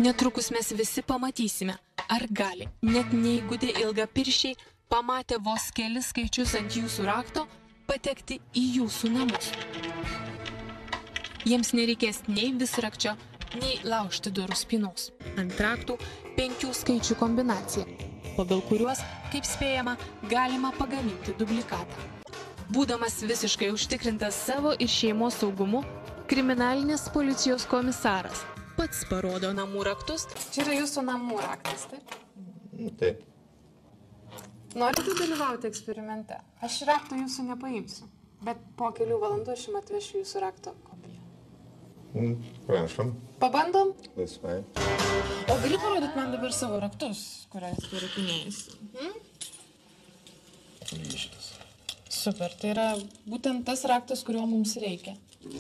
Netrukus mes visi pamatysime, ar gali, net neįgudę ilgapirščiai, pamatę vos kelis skaičius ant jūsų rakto, patekti į jūsų namus. Jiems nereikės nei visrakčio, nei laužti durų spynos. Ant raktų 5 skaičių kombinacija, pagal kuriuos, kaip spėjama, galima pagaminti duplikatą. Būdamas visiškai užtikrintas savo ir šeimos saugumu, kriminalinės policijos komisaras pats parodo namų raktus. Čia yra jūsų namų raktas, taip? Taip. Norite dalyvauti eksperimente? Aš rakto jūsų nepaimsiu, bet po kelių valandų aš jums atvešiu jūsų rakto kopiją. Prašom. Pabandom? Laisvai. O gali parodyti man dabar savo raktus, kuriais tu rakinėjasi? Ryšitas. Super, tai yra būtent tas raktas, kurio mums reikia. Ir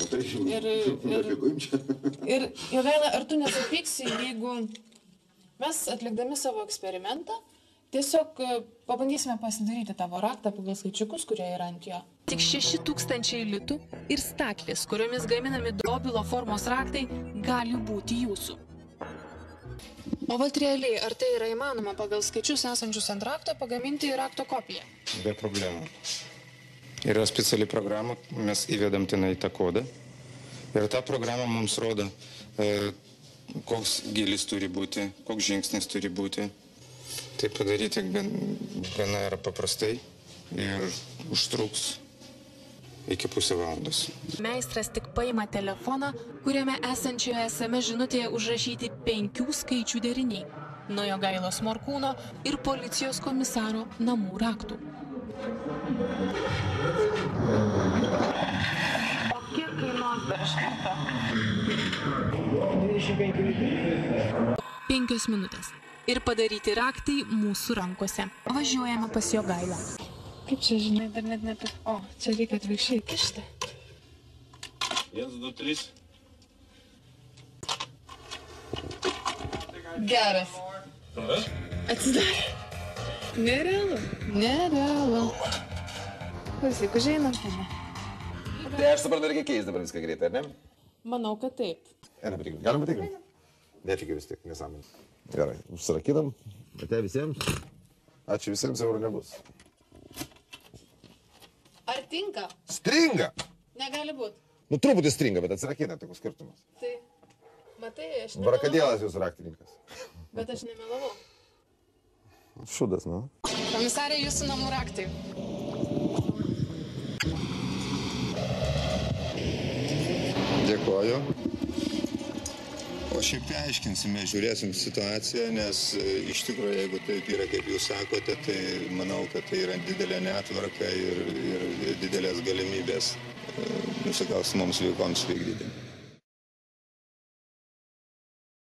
Jogaila, ar tu nesupyksi, jeigu mes atlikdami savo eksperimentą, tiesiog pabandysime pasidaryti tavo raktą pagal skaičiukus, kurie yra ant jo. Tik 6000 litų ir staklės, kuriomis gaminami dobilo formos raktai, gali būti jūsų. O vat realiai, ar tai yra įmanoma pagal skaičius esančius ant rakto pagaminti rakto kopiją? Be problemų. Yra speciali programa, mes įvedam tenai tą kodą. Ir ta programa mums rodo, koks gilis turi būti, koks žingsnis turi būti. Tai padaryti gana yra paprastai ir užtruks iki pusę valandos. Meistras tik paima telefoną, kuriame esančioje SMS žinutėje užrašyti 5 skaičių deriniai nuo Jogailos Morkūno ir policijos komisaro namų raktų. O kiek kainuos dar iš karto? 25 litų. 5 minutės. Ir padaryti raktai mūsų rankose. Važiuojame pas Jogailą. Kaip čia, žinai, dar net nepir... O, čia reikia atvirkščiai kišti. 1, 2, 3. Geras. Atsidarė. Nerealu. Nerealu. Klausyk, užeinam tada. Tai aš dabar reikia keisti dabar viską greitai, ar ne? Manau, kad taip. Galim patikrinti? Nefikai vis tiek, nesąmonė. Gerai, užsirakinam. Ate visiems. Ačiū visiems, eurų nebus. Ar tinka? Stringa! Negali būt. Nu, truputį stringa, bet atsirakina, tai skirtumas. Tai, matai, aš nemelavau. Barakadėlas jūsų raktininkas. Bet aš nemelavau. Šudas, nu. Komisarė, jūsų namų raktai. Dėkoju. O šiaip tai aiškinsime, žiūrėsim situaciją, nes iš tikrųjų, jeigu taip yra, kaip jūs sakote, tai manau, kad tai yra didelė netvarka ir didelės galimybės nusikalstamoms veikoms vykdyti.